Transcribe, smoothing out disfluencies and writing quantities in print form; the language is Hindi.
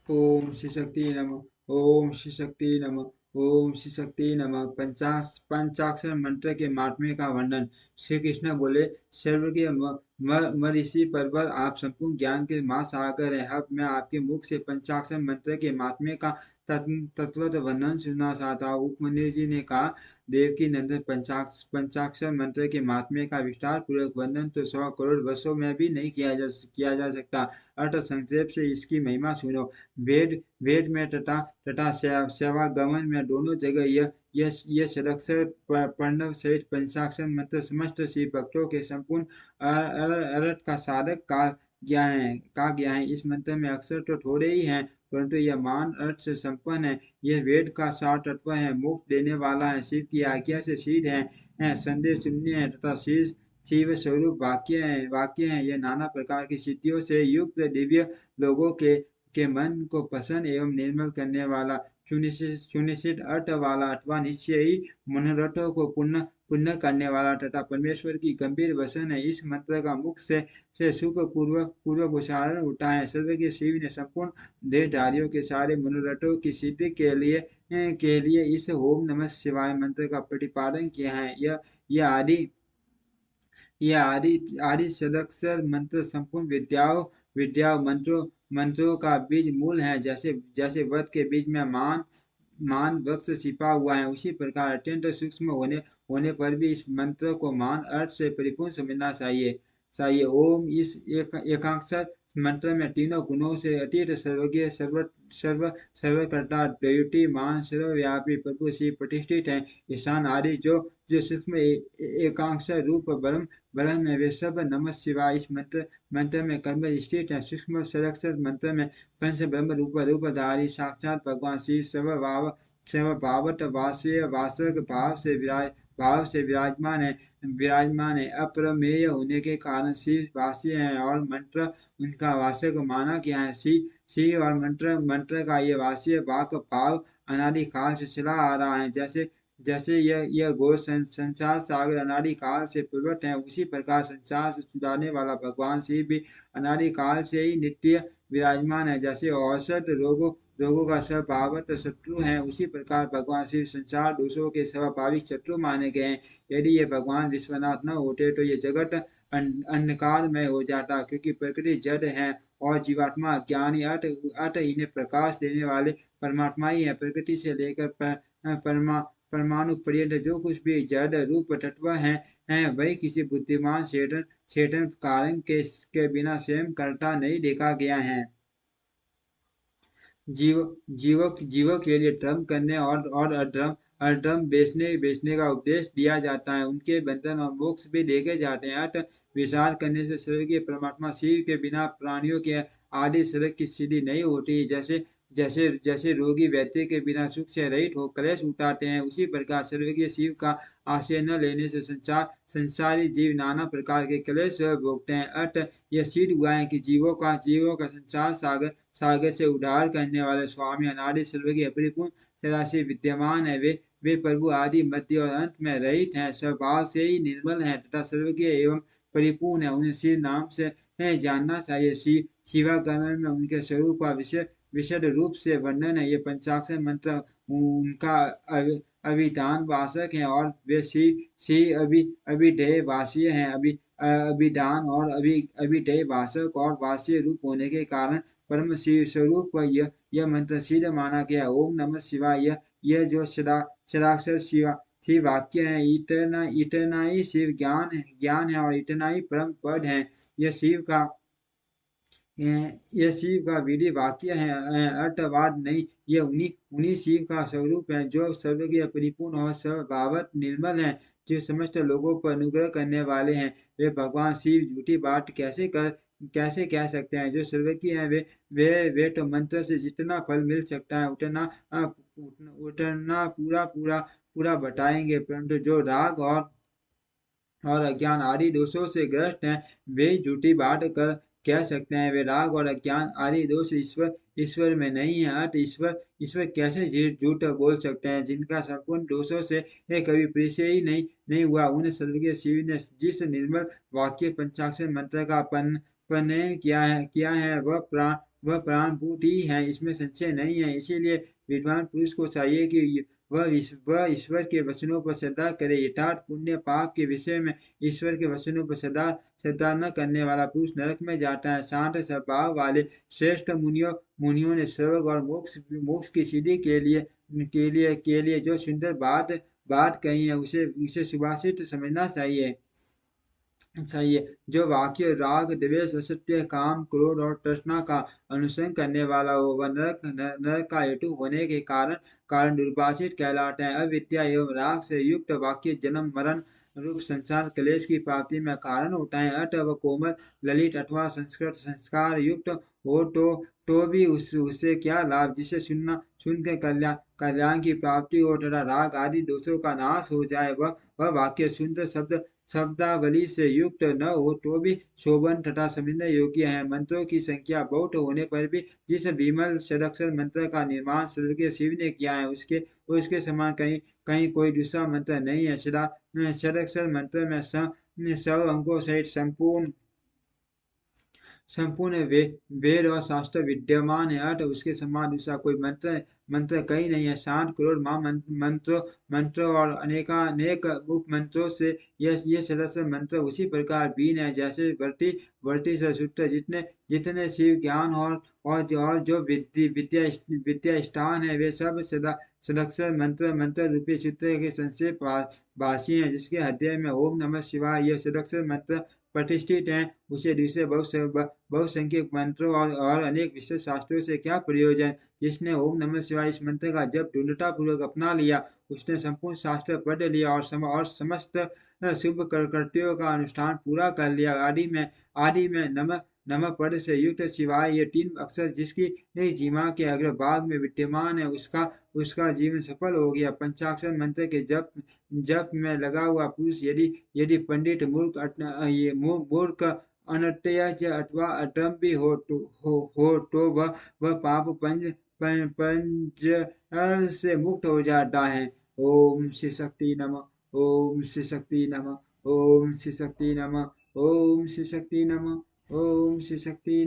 ओम श्री शक्ति नमः। ओम श्री शक्ति नमः। ओम श्री शक्ति नमः। पंचाक्षर मंत्र के महात्म्य का वर्णन। श्री कृष्ण बोले, स्वर्गीय महर्षि परवर, आप संपूर्ण ज्ञान के महासागर हैं। अब मैं आपके मुख से पंचाक्षर मंत्र के महात्म्य का तत्वत वर्णन सुनना चाहता हूँ। उपमन्यु जी ने कहा, देवकी नंदन, पंचाक्षर मंत्र के महात्म्य का विस्तार पूर्वक वर्णन तो 100 करोड़ वर्षों में भी नहीं किया जा सकता। अर्थ संक्षेप से इसकी महिमा सुनो। वेद वेद में तथा सेवागमन में दोनों जगह यह षडक्षर प्रणव सहित पंचाक्षर मंत्र समस्त शिव भक्तों के संपूर्ण अर्थ का साधक का गया है। इस मंत्र में अक्षर तो थोड़े ही हैं, परंतु यह मान अर्थ से संपन्न है। यह वेद का सार तत्व है, मोक्ष देने वाला है, शिव की आज्ञा से सिद्ध है, संदेश शून्य है तथा शीर्ष शिव स्वरूप वाक्य है। यह नाना प्रकार की सिद्धियों से युक्त दिव्य लोगों के मन को प्रसन्न एवं निर्मल करने वाला, सुनिश्चित अर्थ वाला अथवा निश्चय ही मनोरथों को पुण्य करने वाला तथा परमेश्वर की गंभीर वचन है। इस मंत्र का मुख से सुख पूर्वक उच्चारण होता है। सर्वज्ञ शिव ने संपूर्ण देहधारियों के सारे मनोरथों की सिद्धि के लिए इस ओम नमः शिवाय मंत्र का प्रतिपादन किया है। यह आदि यह आदि आदि षडक्षर मंत्र संपूर्ण विद्याओं मंत्रों का बीज मूल है। जैसे जैसे वट के बीज में मान वृक्ष छिपा हुआ है, उसी प्रकार अत्यंत सूक्ष्म होने पर भी इस मंत्र को मान अर्थ से परिपूर्ण समझना चाहिए। ओम इस एकाक्षर मंत्र में तीनों गुणों से अतीत सर्वज्ञ सर्वकर्ता मान सर्वव्यापी प्रभु शिव प्रतिष्ठित है। ईशान आदि जो सूक्ष्म एकांक्षर रूप ब्रह्म है, वे सब नमः शिवाय इस मंत्र में कर्म स्थित है। सूक्ष्म षडक्षर मंत्र में पंच ब्रह्म रूपधारी साक्षात भगवान शिव सर्वभावत वासक भाव से विराजमान है। अप्रमेय होने के कारण शिव वास्य है और मंत्र उनका वासक माना गया है। शिव और मंत्र का ये वास्य वाक भाव अनादि काल से चला आ रहा है। जैसे जैसे यह घोर संसार सागर अनादि काल से प्रवृत्त है, उसी प्रकार संसार से छुड़ाने वाला भगवान शिव भी अनादि काल से ही नित्य विराजमान है। जैसे औसत रोगों का स्वभावत शत्रु है, उसी प्रकार भगवान शिव संसार दोषों के स्वाभाविक शत्रु माने गए हैं। यदि ये भगवान विश्वनाथ न होते तो ये जगत अंधकार में हो जाता, क्योंकि प्रकृति जड़ है और जीवात्मा ज्ञानी अत इन्हें प्रकाश देने वाले परमात्मा ही है। प्रकृति से लेकर परमाणु पर्यंत जो कुछ भी जड़ रूप तत्व है वही किसी बुद्धिमान चेतन कारण के बिना स्वयं करता नहीं देखा गया है। जीवों के लिए धर्म करने और अधर्म बेचने का उपदेश दिया जाता है। उनके बंधन और मोक्ष भी देखे जाते हैं। अतः विचार करने से स्वर्गीय परमात्मा शिव के बिना प्राणियों के आदि सड़क की सिद्धि नहीं होती। जैसे जैसे जैसे रोगी वैद्य के बिना सुख से रहित हो क्लेश उठाते हैं, उसी प्रकार स्वर्गीय शिव का आश्रय न लेने से संसारी जीव नाना प्रकार के क्लेश भोगते हैं। अतः यह सिद्ध हुआ है कि जीवों का संसार सागर से उद्धार करने वाले स्वामी अनादि सर्वज्ञ परिपूर्ण सदाशिव विद्यमान है। वे प्रभु आदि मध्य और अंत में रहित हैं, स्वभाव से ही निर्मल हैं तथा सर्वज्ञ एवं परिपूर्ण है। उन्हें शिव नाम से जानना चाहिए। शिवागमन में उनके स्वरूप का विशद रूप से वर्णन है। ये पंचाक्षर मंत्र उनका अभिधान वासक हैं और वे शिव अभिधेय वासीय हैं। अभिधान और अभिधेय वासक और वास्य रूप होने के कारण परम शिव स्वरूप यह मंत्र सिद्ध माना गया। ओम नमः शिवाय यह जो षडाक्षर शिव वाक्य है, इतना ही शिव ज्ञान है और इतना ही परम पद है। यह शिव का यह शिव का विधि वाक्य है, अर्थवाद नहीं। यह उन्हीं शिव का स्वरूप है जो सर्वज्ञ परिपूर्ण और स्वभावत निर्मल है, जो समस्त लोगों पर अनुग्रह करने वाले हैं। वे भगवान शिव झूठी बात कैसे कह सकते हैं। जो सर्वज्ञ हैं वे तो मंत्र से जितना फल मिल सकता है उतना पूरा बताएंगे, परंतु जो राग और अज्ञान आदि दोषों से ग्रस्त हैं वे झूठी बात कह सकते हैं। वे राग और अज्ञान आदि दोष ईश्वर में नहीं है। अत ईश्वर कैसे झूठ बोल सकते हैं। जिनका संपूर्ण दोषों से कभी परिचय ही नहीं हुआ, उन स्वर्गीय शिव ने जिस निर्मल वाक्य पंचाक्षर मंत्र का पन्नयन किया है वह वह प्राणभूत ही है, इसमें संशय नहीं है। इसीलिए विद्वान पुरुष को चाहिए कि वह ईश्वर के वचनों पर श्रद्धा करे। यथार्थ पुण्य पाप के विषय में ईश्वर के वचनों पर श्रद्धा न करने वाला पुरुष नरक में जाता है। शांत स्वभाव वाले श्रेष्ठ मुनियों ने स्वर्ग और मोक्ष मोक्ष की सिद्धि के लिए जो सुंदर बात बात कही है, उसे उसे सुभाषित समझना चाहिए। जो वाक्य राग द्वेष असत्य काम क्रोध और तृष्णा का अनुसरण करने वाला हो, वह नरक का हेतु होने के कारण कारण दुर्भाषित कहलाते हैं। अविद्या एवं राग से युक्त वाक्य जन्म मरण रूप संसार क्लेश की प्राप्ति में कारण होता है। अतः वह कोमल ललित अथवा संस्कृत संस्कार युक्त हो तो भी उससे क्या लाभ, जिसे सुनकर कल्याण की प्राप्ति हो तथा राग आदि दोषों का नाश हो जाए। वह वाक्य सुंदर शब्दावली से युक्त न हो तो भी शोभन तथा समझने योग्य है। मंत्रों की संख्या बहुत होने पर भी जिस विमल षडाक्षर मंत्र का निर्माण स्वर्गीय शिव ने किया है, उसके समान कहीं कहीं कोई दूसरा मंत्र नहीं है। षडाक्षर मंत्र में सौ अंकों सहित संपूर्ण वेद और शास्त्र विद्यमान है। अतः उसके समान दूसरा कोई मंत्र मंत्र कहीं नहीं है। शांत क्रोध महा मंत्र और अनेकानेक उपमंत्रों से ये सदस्य मंत्र उसी प्रकार बीन है, जैसे वर्ती वर्ती से सूत्र जितने जितने शिव ज्ञान और जो विद्या स्थान है, वे सब सदा सदक्षर मंत्र मंत्र रूपी सूत्र के संक्षेप भाषी हैं। जिसके हृदय में ओम नमः शिवाय यह सदक्षर मंत्र प्रतिष्ठित हैं, उसे दूसरे बहुसंख्यक मंत्रों और अनेक विशेष शास्त्रों से क्या प्रयोजन। जिसने ओम नमः शिवाय इस मंत्र का जब दृढ़ता पूर्वक अपना लिया, उसने संपूर्ण शास्त्र पढ़ लिया और समस्त शुभ कृत्यों का अनुष्ठान पूरा कर लिया। आदि में नमः पद से युक्त शिवाय ये तीन अक्षर जिसकी जीवा के अग्रभाग में विद्यमान है, उसका जीवन सफल हो गया। पंचाक्षर मंत्र के जप में लगा हुआ पुरुष यदि यदि पंडित मूर्ख अनत्यज अथवा अदम्भी हो तो वह पाप पंज से मुक्त हो जाता है। ओम श्री शक्ति नमः। ओम श्री शक्ति नमः। ओम श्री शक्ति नमः। ओम श्री शक्ति नमः। ओम श्री शक्ति